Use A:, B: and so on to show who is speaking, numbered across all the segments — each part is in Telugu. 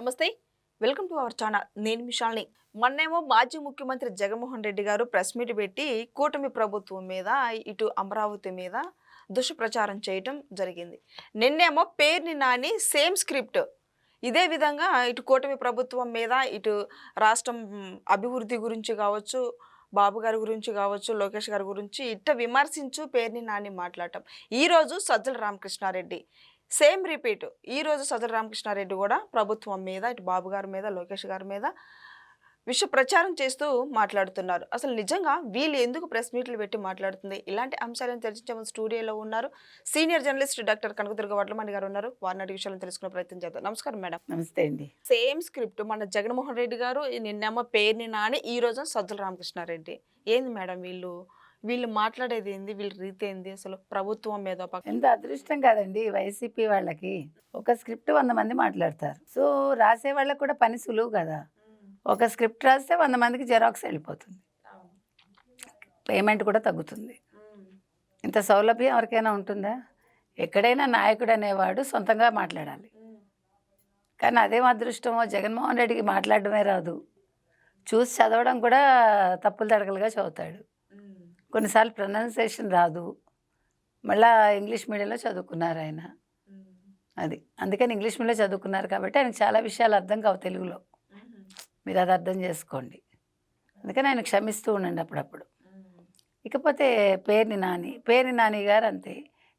A: నమస్తే. Welcome to our channel. నేను మిషాల్ని. మొన్నేమో మాజీ ముఖ్యమంత్రి జగన్మోహన్ రెడ్డి గారు ప్రెస్ మీట్ పెట్టి కూటమి ప్రభుత్వం మీద, ఇటు అమరావతి మీద దుష్ప్రచారం చేయటం జరిగింది. నిన్నేమో పేర్ని నాని సేమ్ స్క్రిప్ట్ ఇదే విధంగా ఇటు కూటమి ప్రభుత్వం మీద, ఇటు రాష్ట్రం అభివృద్ధి గురించి కావచ్చు, బాబు గారి గురించి కావచ్చు, లోకేష్ గారి గురించి విమర్శించు పేర్ని నాని మాట్లాడటం. ఈరోజు సజ్జల రామకృష్ణారెడ్డి సేమ్ రిపీట్. ఈరోజు సజ్జల రామకృష్ణారెడ్డి కూడా ప్రభుత్వం మీద, ఇటు బాబు గారి మీద, లోకేష్ గారి మీద విష ప్రచారం చేస్తూ మాట్లాడుతున్నారు. అసలు నిజంగా వీళ్ళు ఎందుకు ప్రెస్ మీట్లు పెట్టి మాట్లాడుతుంది? ఇలాంటి అంశాలను చర్చించే స్టూడియోలో ఉన్నారు senior journalist doctor Kanakadurga Vadlamani గారు ఉన్నారు. వారిని అడిగే విషయాలను తెలుసుకునే ప్రయత్నం చేద్దాం. నమస్కారం మేడం.
B: నమస్తే అండి.
A: సేమ్ స్క్రిప్ట్ మన జగన్మోహన్ రెడ్డి గారు, నిన్నేమో పేర్ని నాని, ఈ రోజు సజ్జల రామకృష్ణారెడ్డి. ఏంది మేడం వీళ్ళు మాట్లాడేది ఏంది? వీళ్ళ రీతి ఏంది? అసలు ప్రభుత్వం మీద
B: ఎంత అదృష్టం కాదండి వైసీపీ వాళ్ళకి. ఒక స్క్రిప్ట్ 100 మంది మాట్లాడతారు. సో రాసే వాళ్ళకి కూడా పని సులువు కదా. ఒక స్క్రిప్ట్ రాస్తే 100 మందికి జెరాక్స్ వెళ్ళిపోతుంది, పేమెంట్ కూడా తగ్గుతుంది. ఇంత సౌలభ్యం ఎవరికైనా ఉంటుందా? ఎక్కడైనా నాయకుడు అనేవాడు సొంతంగా మాట్లాడాలి. కానీ అదేం అదృష్టమో జగన్మోహన్ రెడ్డికి మాట్లాడడమే రాదు. చూసి చదవడం కూడా తప్పులు తడకలుగా చదువుతాడు. కొన్నిసార్లు ప్రొనౌన్సియేషన్ రాదు. మళ్ళీ ఇంగ్లీష్ మీడియంలో చదువుకున్నారు ఆయన. అందుకని ఇంగ్లీష్ మీడియంలో చదువుకున్నారు కాబట్టి ఆయనకు చాలా విషయాలు అర్థం కావు తెలుగులో. మీరు అది అర్థం చేసుకోండి. అందుకని ఆయన క్షమిస్తూ ఉండండి అప్పుడప్పుడు. ఇకపోతే పేర్ని నాని గారు అంతే.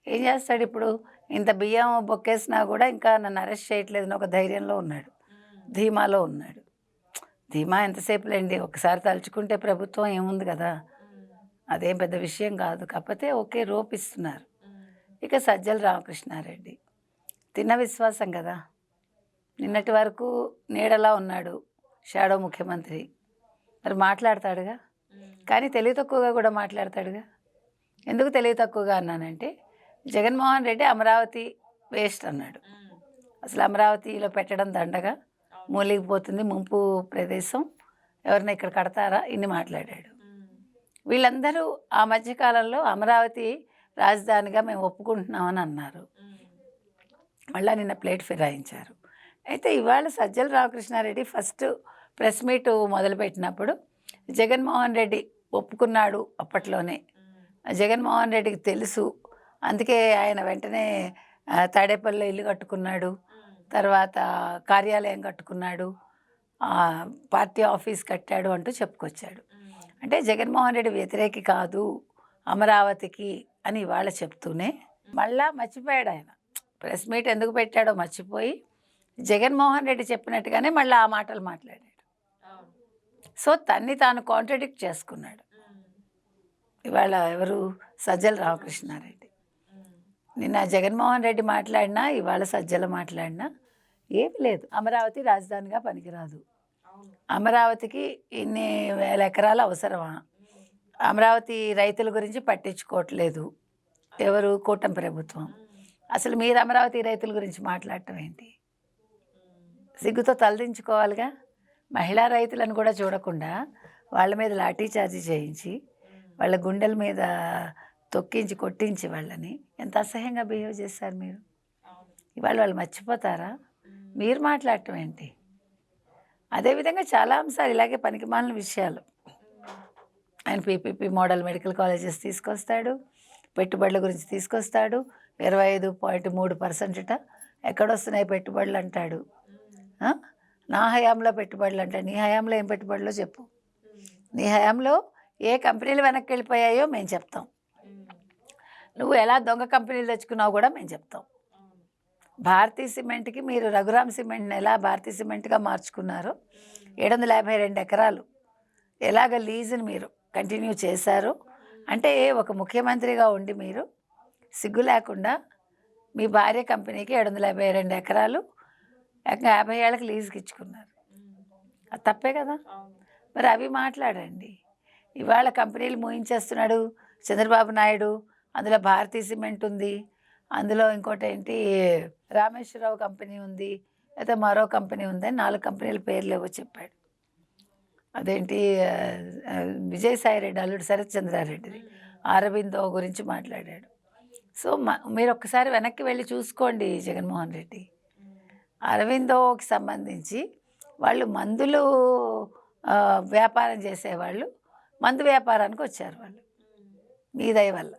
B: ఏం చేస్తాడు ఇప్పుడు? ఇంత బియ్యం బొక్కేసినా కూడా ఇంకా నన్ను అరెస్ట్ చేయట్లేదు ఒక ధైర్యంలో ఉన్నాడు, ధీమాలో ఉన్నాడు. ధీమా ఎంతసేపులేండి, ఒకసారి తలుచుకుంటే ప్రభుత్వం ఏముంది కదా, అదేం పెద్ద విషయం కాదు. కాకపోతే ఓకే రోపిస్తున్నారు. ఇక సజ్జల రామకృష్ణారెడ్డి తిన్న విశ్వాసం కదా. నిన్నటి వరకు నీడలా ఉన్నాడు, షాడో ముఖ్యమంత్రి. మరి మాట్లాడతాడుగా, కానీ తెలివి తక్కువగా కూడా మాట్లాడతాడుగా. ఎందుకు తెలివి తక్కువగా అన్నానంటే, జగన్మోహన్ రెడ్డి అమరావతి వేస్ట్ అన్నాడు. అసలు అమరావతిలో పెట్టడం దండగా, మూలిగిపోతుంది, ముంపు ప్రదేశం, ఎవరిని ఇక్కడ కడతారా, ఇన్ని మాట్లాడాడు. వీళ్ళందరూ ఆ మధ్యకాలంలో అమరావతి రాజధానిగా మేము ఒప్పుకుంటున్నామని అన్నారు. మళ్ళీ నిన్న ప్లేట్ ఫిరాయించారు. అయితే ఇవాళ Sajjala Ramakrishna Reddy first press meet మొదలుపెట్టినప్పుడు జగన్మోహన్ రెడ్డి ఒప్పుకున్నాడు. అప్పట్లోనే జగన్మోహన్ రెడ్డికి తెలుసు. అందుకే ఆయన వెంటనే తాడేపల్లిలో ఇల్లు కట్టుకున్నాడు, తర్వాత కార్యాలయం కట్టుకున్నాడు, పార్టీ ఆఫీస్ కట్టాడు అంటూ చెప్పుకొచ్చాడు. అంటే జగన్మోహన్ రెడ్డి వ్యతిరేకి కాదు అమరావతికి అని ఇవాళ చెప్తూనే మళ్ళా మర్చిపోయాడు ఆయన. ప్రెస్ మీట్ ఎందుకు పెట్టాడో మర్చిపోయి జగన్మోహన్ రెడ్డి చెప్పినట్టుగానే మళ్ళీ ఆ మాటలు మాట్లాడాడు. సో తన్ని తాను కాంట్రడిక్ట్ చేసుకున్నాడు ఇవాళ ఎవరు? సజ్జల రామకృష్ణారెడ్డి. నిన్న జగన్మోహన్ రెడ్డి మాట్లాడినా, ఇవాళ సజ్జల మాట్లాడినా ఏమీ లేదు. అమరావతి రాజధానిగా పనికిరాదు, అమరావతికి ఇన్ని వేల ఎకరాలు అవసరమా, అమరావతి రైతుల గురించి పట్టించుకోవట్లేదు ఎవరు? కూటమి ప్రభుత్వం. అసలు మీరు అమరావతి రైతుల గురించి మాట్లాడటం ఏంటి? సిగ్గుతో తలదించుకోవాలిగా. మహిళా రైతులను కూడా చూడకుండా వాళ్ళ మీద లాఠీ చార్జీ చేయించి, వాళ్ళ గుండెల మీద తొక్కించి కొట్టించి వాళ్ళని ఎంత అసహ్యంగా బిహేవ్ చేశారు మీరు. ఇవాళ వాళ్ళు మర్చిపోతారా? మీరు మాట్లాడటం ఏంటి? అదేవిధంగా చాలా అంశాలు ఇలాగే పనికిమాలిన విషయాలు. ఆయన పీపీపీ మోడల్ మెడికల్ కాలేజెస్ తీసుకొస్తాడు, పెట్టుబడుల గురించి తీసుకొస్తాడు. 25.3% ఎక్కడొస్తున్నాయి పెట్టుబడులు అంటాడు. నా హయాంలో పెట్టుబడులు అంటాడు. నీ హయాంలో ఏం పెట్టుబడులో చెప్పు. నీ హయాంలో ఏ కంపెనీలు వెనక్కి వెళ్ళిపోయాయో మేము చెప్తాం. నువ్వు ఎలా దొంగ కంపెనీలు తెచ్చుకున్నావు కూడా మేము చెప్తాం. భారతీ సిమెంట్కి మీరు రఘురామ్ సిమెంట్ని ఎలా భారతీ సిమెంట్గా మార్చుకున్నారో, 752 ఎకరాలు ఎలాగ లీజుని మీరు కంటిన్యూ చేశారో, అంటే ఒక ముఖ్యమంత్రిగా ఉండి మీరు సిగ్గు లేకుండా మీ భార్య కంపెనీకి 752 ఎకరాలు 50 ఏళ్ళకి లీజుకి ఇచ్చుకున్నారు. అది తప్పే కదా. మరి అవి మాట్లాడండి. ఇవాళ కంపెనీలు మూయించేస్తున్నాడు చంద్రబాబు నాయుడు. అందులో భారతీ సిమెంట్ ఉంది, అందులో ఇంకోటి ఏంటి రామేశ్వరరావు కంపెనీ ఉంది, అయితే మరో కంపెనీ ఉంది అని 4 కంపెనీల పేర్లు ఏవో చెప్పాడు. అదేంటి విజయసాయిరెడ్డి అల్లుడు శరత్ చంద్రారెడ్డిది అరబిందో గురించి మాట్లాడాడు. సో మీరు ఒక్కసారి వెనక్కి వెళ్ళి చూసుకోండి జగన్మోహన్ రెడ్డి. అరవిందోకి సంబంధించి వాళ్ళు మందులు ఆ, వ్యాపారం చేసేవాళ్ళు మందు వ్యాపారానికి వచ్చారు వాళ్ళు. మీ దయ వల్ల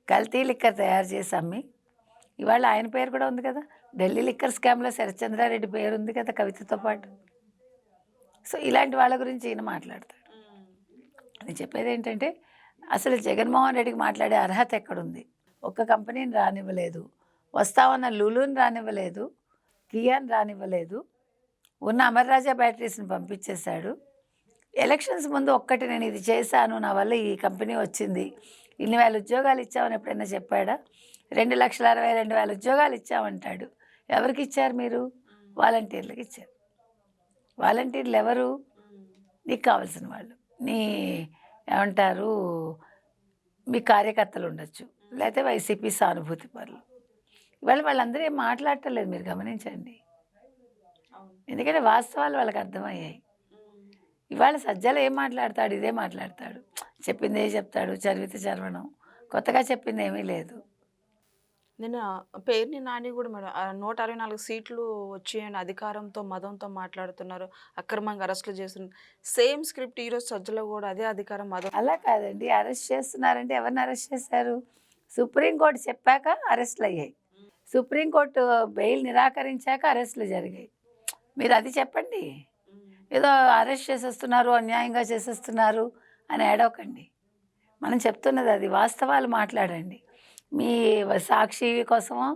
B: కల్తీ లిక్కర్ తయారు చేసి అమ్మి ఇవాళ ఆయన పేరు కూడా ఉంది కదా, ఢిల్లీ లిక్కర్ స్కామ్లో శరత్చంద్రారెడ్డి పేరు ఉంది కదా కవితతో పాటు. సో ఇలాంటి వాళ్ళ గురించి ఈయన మాట్లాడతాడు. నేను చెప్పేది ఏంటంటే అసలు జగన్మోహన్ రెడ్డికి మాట్లాడే అర్హత ఎక్కడుంది? ఒక్క కంపెనీని రానివ్వలేదు, వస్తామన్న లులుని రానివ్వలేదు, కియాని రానివ్వలేదు, ఉన్న అమర్ రాజా బ్యాటరీస్ని పంపించేశాడు. ఎలక్షన్స్ ముందు ఒక్కటి నేను ఇది చేశాను, నా వల్ల ఈ కంపెనీ వచ్చింది, ఇన్ని వేల ఉద్యోగాలు ఇచ్చామని ఎప్పుడైనా చెప్పాడా? 2,62,000 ఉద్యోగాలు ఇచ్చామంటాడు. ఎవరికి ఇచ్చారు మీరు? వాలంటీర్లకు ఇచ్చారు. వాలంటీర్లు ఎవరు? నీకు కావాల్సిన వాళ్ళు, నీ ఏమంటారు, మీ కార్యకర్తలు ఉండొచ్చు, లేకపోతే వైసీపీ సానుభూతి పరులు. ఇవాళ వాళ్ళందరూ ఏం మాట్లాడటలేదు, మీరు గమనించండి. ఎందుకంటే వాస్తవాలు వాళ్ళకి అర్థమయ్యాయి. ఇవాళ సజ్జలు ఏం మాట్లాడతాడు? ఇదే మాట్లాడతాడు, చెప్పిందే చెప్తాడు, చదివితే చదవడం, కొత్తగా చెప్పింది ఏమీ లేదు.
A: నిన్న పేర్ని నాని కూడా మేడం 164 సీట్లు వచ్చాయని అధికారంతో మదంతో మాట్లాడుతున్నారు, అక్రమంగా అరెస్టులు చేస్తున్నారు. సేమ్ స్క్రిప్ట్ ఈరోజు సజ్జలో కూడా అదే అధికారం మదం.
B: అలా కాదండి, అరెస్ట్ చేస్తున్నారంటే ఎవరిని అరెస్ట్ చేశారు? సుప్రీంకోర్టు చెప్పాక అరెస్టులు అయ్యాయి, సుప్రీంకోర్టు బెయిల్ నిరాకరించాక అరెస్టులు జరిగాయి. మీరు అది చెప్పండి. ఏదో అరెస్ట్ చేసేస్తున్నారు, అన్యాయంగా చేసేస్తున్నారు అని ఏడవకండి. మనం చెప్తున్నది అది, వాస్తవాలు మాట్లాడండి. మీ సాక్షి కోసమో,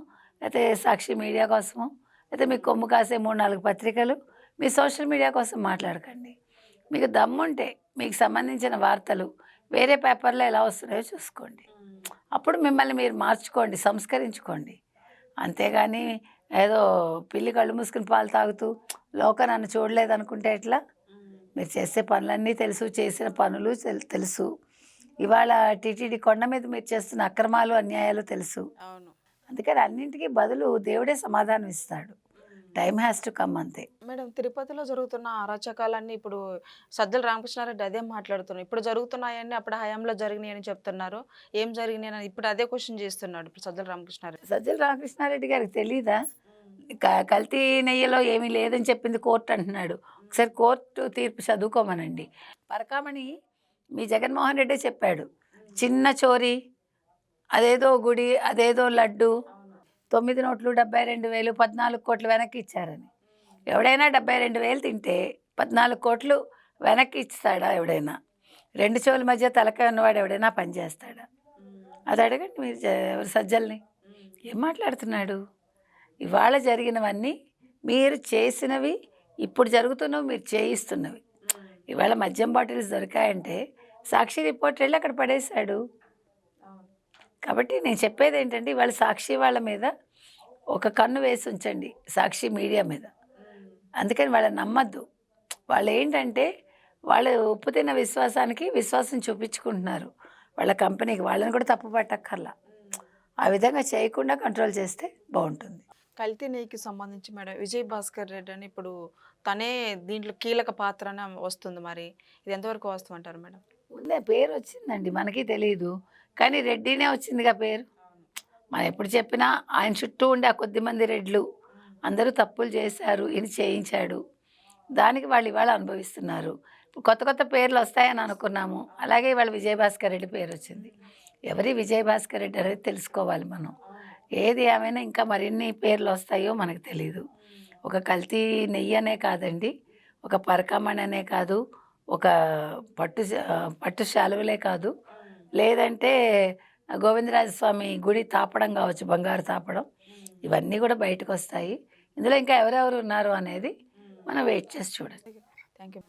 B: లేకపోతే సాక్షి మీడియా కోసమో, లేకపోతే మీకు కొమ్ము కాసే 3-4 పత్రికలు, మీ సోషల్ మీడియా కోసం మాట్లాడకండి. మీకు దమ్ముంటే మీకు సంబంధించిన వార్తలు వేరే పేపర్లో ఎలా వస్తున్నాయో చూసుకోండి. అప్పుడు మిమ్మల్ని మీరు మార్చుకోండి, సంస్కరించుకోండి. అంతేగాని ఏదో పిల్లి కళ్ళు మూసుకుని పాలు తాగుతూ లోక నన్ను చూడలేదు అనుకుంటే ఎట్లా? మీరు చేసే పనులన్నీ తెలుసు, చేసిన పనులు తెలుసు. ఇవాళ టీటీడీ కొండ మీద మీరు చేస్తున్న అక్రమాలు అన్యాయాలు తెలుసు.
A: అవును.
B: అందుకని అన్నింటికీ బదులు దేవుడే సమాధానం ఇస్తాడు. టైం హ్యాస్ టు కమ్ అంతే.
A: మేడం, తిరుపతిలో జరుగుతున్న అరాచకాలన్నీ ఇప్పుడు సజ్జల రామకృష్ణారెడ్డి అదే మాట్లాడుతున్నారు. ఇప్పుడు జరుగుతున్నాయని అప్పుడు హయాంలో జరిగినాయని చెప్తున్నారు. ఏం జరిగినాయని ఇప్పుడు అదే క్వశ్చన్ చేస్తున్నాడు ఇప్పుడు సజ్జల రామకృష్ణారెడ్డి.
B: సజ్జల రామకృష్ణారెడ్డి గారికి తెలీదా? కల్తీ నెయ్యిలో ఏమీ లేదని చెప్పింది కోర్టు అంటున్నాడు. ఒకసారి కోర్టు తీర్పు చదువుకోమనండి. పరకామణి మీ జగన్మోహన్ రెడ్డి చెప్పాడు, చిన్న చోరీ, అదేదో గుడి, అదేదో లడ్డు, 9 నోట్లు 72,000, 14 కోట్లు వెనక్కి ఇచ్చారని. ఎవడైనా 72,000 తింటే 14 కోట్లు వెనక్కి ఇస్తాడా? ఎవడైనా 2 చెవుల మధ్య తలకాయ ఉన్నవాడు ఎవడైనా పనిచేస్తాడా? అది అడగండి మీరు ఎవరు సజ్జల్ని. ఏం మాట్లాడుతున్నాడు? ఇవాళ జరిగినవన్నీ మీరు చేసినవి, ఇప్పుడు జరుగుతున్నవి మీరు చేయిస్తున్నవి. ఇవాళ మద్యం బాటిల్స్ దొరికాయంటే సాక్షి రిపోర్ట్ వెళ్ళి అక్కడ పడేశాడు. కాబట్టి నేను చెప్పేది ఏంటంటే ఇవాళ సాక్షి వాళ్ళ మీద ఒక కన్ను వేసి ఉంచండి, సాక్షి మీడియా మీద. అందుకని వాళ్ళని నమ్మద్దు. వాళ్ళు ఏంటంటే వాళ్ళు ఉప్పు తిన్న విశ్వాసానికి విశ్వాసం చూపించుకుంటున్నారు వాళ్ళ కంపెనీకి. వాళ్ళని కూడా తప్పు పట్టక్కర్లా. ఆ విధంగా చేయకుండా కంట్రోల్ చేస్తే బాగుంటుంది.
A: కల్తీ నెయ్యికి సంబంధించి మేడం విజయ్ భాస్కర్ రెడ్డి అని ఇప్పుడు తనే దీంట్లో కీలక పాత్ర అని వస్తుంది. మరి ఇది ఎంతవరకు వాస్తవం అంటారు మేడం?
B: ఉందే పేరు వచ్చిందండి, మనకి తెలియదు, కానీ రెడ్డినే వచ్చిందిగా పేరు. మనం ఎప్పుడు చెప్పినా ఆయన చుట్టూ ఉండే ఆ కొద్దిమంది రెడ్లు అందరూ తప్పులు చేశారు, ఈయన చేయించాడు, దానికి వాళ్ళు ఇవాళ అనుభవిస్తున్నారు. కొత్త కొత్త పేర్లు వస్తాయని అనుకున్నాము, అలాగే ఇవాళ విజయభాస్కర్ రెడ్డి పేరు వచ్చింది. ఎవరి విజయభాస్కర్ రెడ్డి అనేది తెలుసుకోవాలి మనం. ఏది ఏమైనా ఇంకా మరిన్ని పేర్లు వస్తాయో మనకు తెలియదు. ఒక కల్తీ నెయ్యి అనే కాదండి, ఒక పరకామణి అనే కాదు, ఒక పట్టు శాలువలే కాదు, లేదంటే గోవిందరాజస్వామి గుడి తాపడం కావచ్చు, బంగారు తాపడం, ఇవన్నీ కూడా బయటకు వస్తాయి. ఇందులో ఇంకా ఎవరెవరు ఉన్నారు అనేది మనం వెయిట్ చేసి చూడాలి.
A: Thank you.